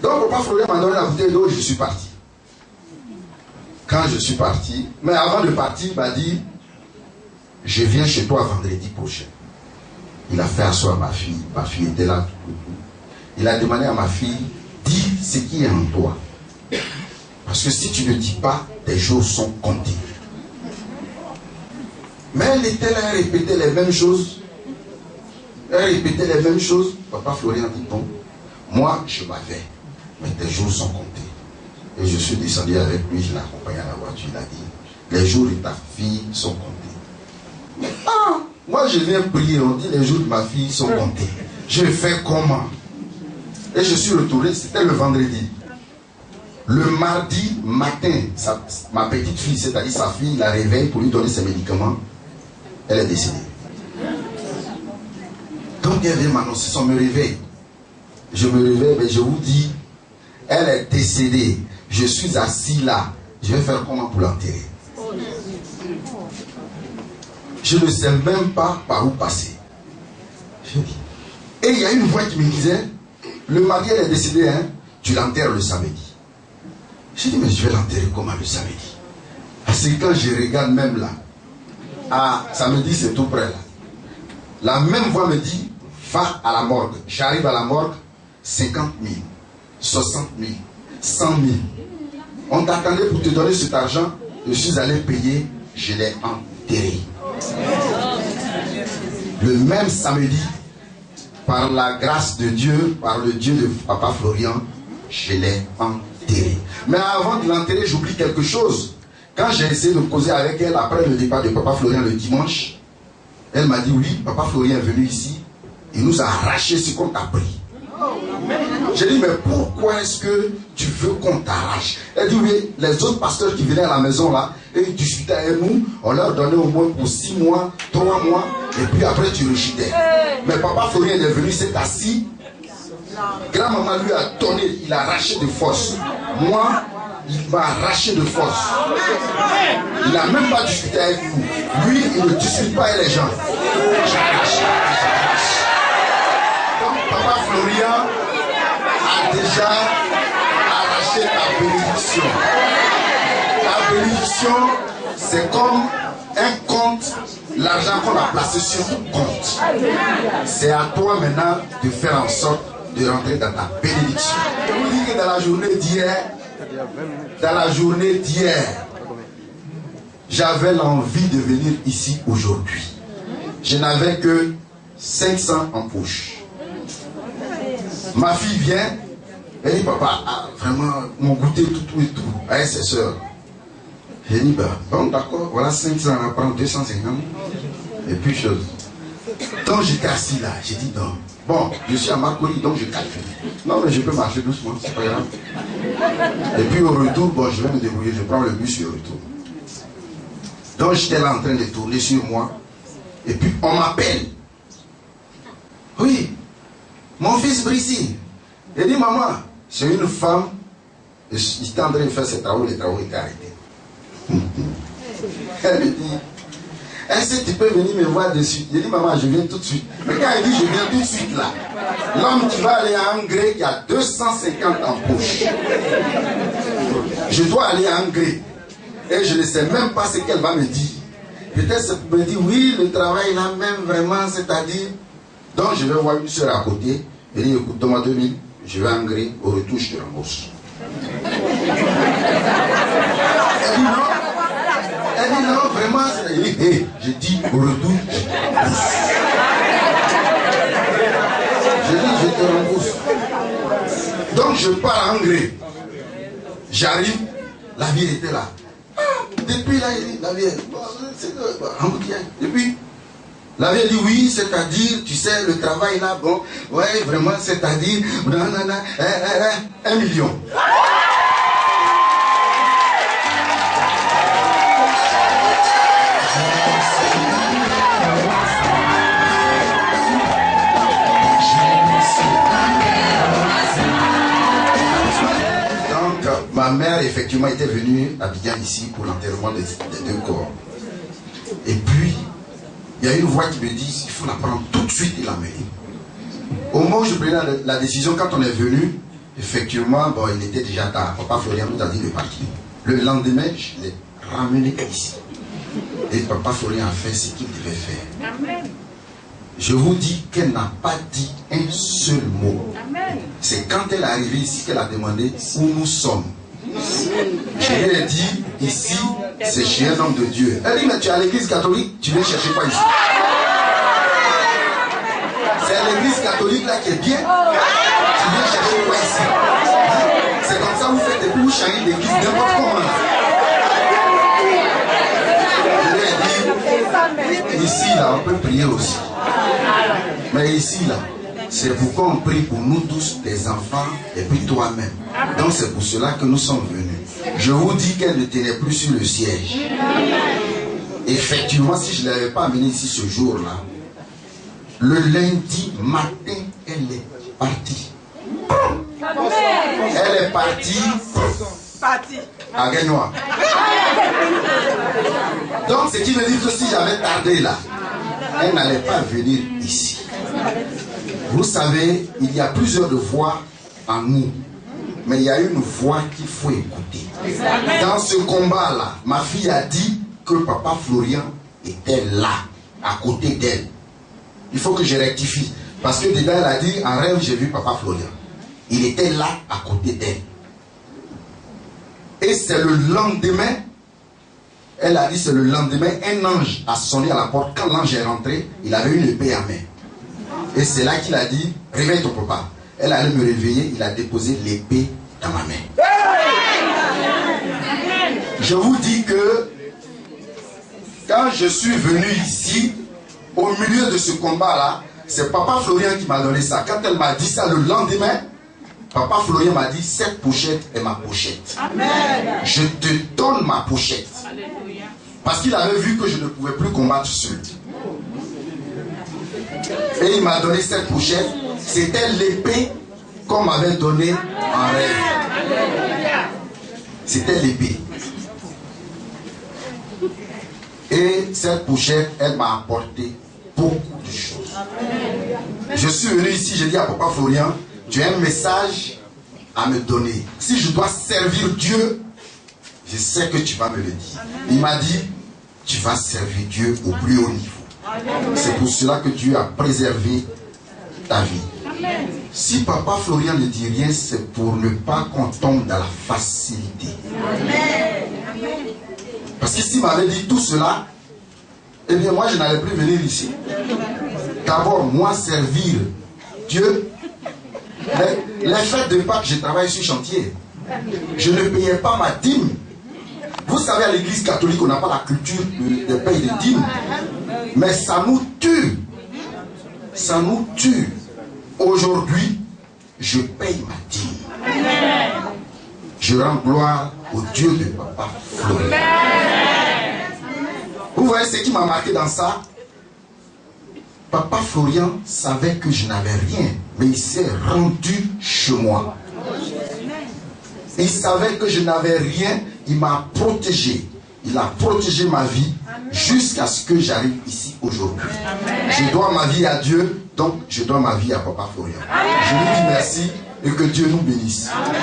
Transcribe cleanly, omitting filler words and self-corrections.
Donc papa Florian m'a donné la bouteille d'eau et je suis parti. Quand je suis parti, mais avant de partir, il m'a dit, je viens chez toi vendredi prochain. Il a fait asseoir ma fille était là. Il a demandé à ma fille, dis ce qui est en toi. Parce que si tu ne dis pas, tes jours sont comptés. Mais elle était là, elle répétait les mêmes choses. Elle répétait les mêmes choses. Papa Florian dit, bon, moi je m'avais, mais tes jours sont comptés. Et je suis descendu avec lui, je l'ai accompagné à la voiture, il a dit, les jours de ta fille sont comptés. Ah, moi je viens prier, on dit les jours de ma fille sont comptés. Je fais comment? Et je suis retourné, c'était le vendredi. Le mardi matin, ma petite fille, c'est-à-dire sa fille, la réveille pour lui donner ses médicaments. Elle est décédée. Donc elle vient m'annoncer son me réveil. Je me réveille, mais je vous dis, elle est décédée. Je suis assis là. Je vais faire comment pour l'enterrer? Je ne sais même pas par où passer. Et il y a une voix qui me disait, le mari elle est décédée, hein, tu l'enterres le samedi. J'ai dit, mais je vais l'enterrer comment le samedi? Parce que quand je regarde même là, ah, samedi c'est tout près là. La même voix me dit, va à la morgue. J'arrive à la morgue, 50 000, 60 000, 100 000. On t'attendait pour te donner cet argent. Je suis allé payer, je l'ai enterré. Le même samedi, par la grâce de Dieu, par le Dieu de Papa Florian, je l'ai enterré. Mais avant de l'enterrer, j'oublie quelque chose. Quand j'ai essayé de causer avec elle après le départ de Papa Florian le dimanche, elle m'a dit oui, Papa Florian est venu ici, il nous a arraché ce qu'on t'a pris. J'ai dit, mais pourquoi est-ce que tu veux qu'on t'arrache? Elle dit, oui, les autres pasteurs qui venaient à la maison là, et ils discutaient avec nous, on leur donnait au moins pour 6 mois, 3 mois, et puis après tu rejetais. Mais Papa Florian est venu, il s'est assis. Grand-maman lui a donné, il a arraché de force. Moi, il m'a arraché de force. Il n'a même pas discuté avec vous. Lui, il ne discute pas avec les gens. J'arrache. Donc Papa Florian a déjà arraché ta bénédiction. Ta bénédiction, c'est comme un compte, l'argent qu'on a placé sur ton compte. C'est à toi maintenant de faire en sorte de rentrer dans ta bénédiction. Je vous dis que dans la journée d'hier, j'avais l'envie de venir ici aujourd'hui. Je n'avais que 500 en poche. Ma fille vient, elle dit, papa, ah, vraiment, mon goûter tout et tout, avec ses soeurs. J'ai dit, bah, bon, d'accord, voilà 500, on va prendre 250. Et puis, chose. Donc, j'étais assis là, j'ai dit, non. Bon, je suis à Marcory, donc je calcule. Non, mais je peux marcher doucement, c'est pas grave. Et puis, au retour, bon, je vais me débrouiller, je prends le bus et au retour. Donc, j'étais là en train de tourner sur moi. Et puis, on m'appelle. Oui, mon fils Brissi. Il dit, maman, c'est une femme. Il était en train de faire ses travaux, les travaux étaient arrêtés. Elle me dit, est-ce que tu peux venir me voir de suite? Il dit, maman, je viens tout de suite. Mais quand il dit, je viens tout de suite là, l'homme qui va aller à Angré, qui a 250 en poche. Je dois aller à Angré. Et je ne sais même pas ce qu'elle va me dire. Peut-être qu'elle me dit, oui, le travail là même vraiment, c'est-à-dire. Donc je vais voir une soeur à côté. Elle dit, écoute, donne-moi 2000, je vais à Angré, au retour, je te rembourse. Elle dit non. Elle dit non, vraiment. Elle dit, hey, je dis au retour, je te rembourse. Je dis, je te rembourse. Donc je pars à Angré. J'arrive, la ville était là. Depuis là, il dit, la vie, c'est embouteillage. Depuis, la vie dit oui, c'est-à-dire, tu sais, le travail là, bon, ouais, vraiment, c'est-à-dire, 1 million. Ma mère, effectivement, était venue à Abidjan ici pour l'enterrement des 2 corps. Et puis, il y a une voix qui me dit, il faut la prendre tout de suite et la mener. Au moment où je prenais la décision, quand on est venu, Effectivement, bon, il était déjà tard. Papa Florian nous a dit de partir. Le lendemain, je l'ai ramené ici. Et Papa Florian a fait ce qu'il devait faire. Amen. Je vous dis qu'elle n'a pas dit un seul mot. C'est quand elle est arrivée ici qu'elle a demandé où nous sommes. Je lui ai dit, ici, c'est chez un homme de Dieu. Elle dit, mais tu es à l'église catholique, tu viens chercher quoi ici? C'est l'église catholique là qui est bien. Tu viens chercher quoi ici? C'est comme ça vous faites et puis vous changez d'église n'importe comment. Je lui ai dit, ici là, on peut prier aussi. Mais ici là, c'est pourquoi on prie pour nous tous, tes enfants et puis toi-même. Donc c'est pour cela que nous sommes venus. Je vous dis qu'elle ne tenait plus sur le siège. Effectivement, si je ne l'avais pas amenée ici ce jour-là, le lundi matin, elle est partie. Elle est partie à Guénois. Donc ce qui veut dire que si j'avais tardé là, elle n'allait pas venir ici. Vous savez, il y a plusieurs voix en nous. Mais il y a une voix qu'il faut écouter. Dans ce combat-là, ma fille a dit que Papa Florian était là, à côté d'elle. Il faut que je rectifie. Parce que dedans, elle a dit, en rêve, j'ai vu Papa Florian. Il était là, à côté d'elle. Et c'est le lendemain, elle a dit, c'est le lendemain, un ange a sonné à la porte. Quand l'ange est rentré, il avait une épée à main. Et c'est là qu'il a dit, réveille ton papa. Elle allait me réveiller, il a déposé l'épée dans ma main. Je vous dis que quand je suis venu ici, au milieu de ce combat-là, c'est Papa Florian qui m'a donné ça. Quand elle m'a dit ça le lendemain, Papa Florian m'a dit, cette pochette est ma pochette. Amen. Je te donne ma pochette. Alléluia. Parce qu'il avait vu que je ne pouvais plus combattre seul. Et il m'a donné cette pochette. C'était l'épée qu'on m'avait donnée en rêve. C'était l'épée. Et cette pochette, elle m'a apporté beaucoup de choses. Je suis venu ici, j'ai dit à Papa Florian, tu as un message à me donner. Si je dois servir Dieu, je sais que tu vas me le dire. Il m'a dit, tu vas servir Dieu au plus haut niveau. C'est pour cela que Dieu a préservé ta vie. Si Papa Florian ne dit rien, c'est pour ne pas qu'on tombe dans la facilité. Parce que s'il m'avait dit tout cela, eh bien moi je n'allais plus venir ici. D'abord, moi servir Dieu. Les fêtes de Pâques, je travaille sur chantier. Je ne payais pas ma dîme. Vous savez, à l'église catholique, on n'a pas la culture de payer des dîmes. Mais ça nous tue. Ça nous tue. Aujourd'hui, je paye ma dîme. Je rends gloire au Dieu de Papa Florian. Vous voyez ce qui m'a marqué dans ça? Papa Florian savait que je n'avais rien, mais il s'est rendu chez moi. Il savait que je n'avais rien, il m'a protégé. Il a protégé ma vie jusqu'à ce que j'arrive ici aujourd'hui. Je dois ma vie à Dieu, donc je dois ma vie à Papa Florian. Je lui dis merci et que Dieu nous bénisse. Amen.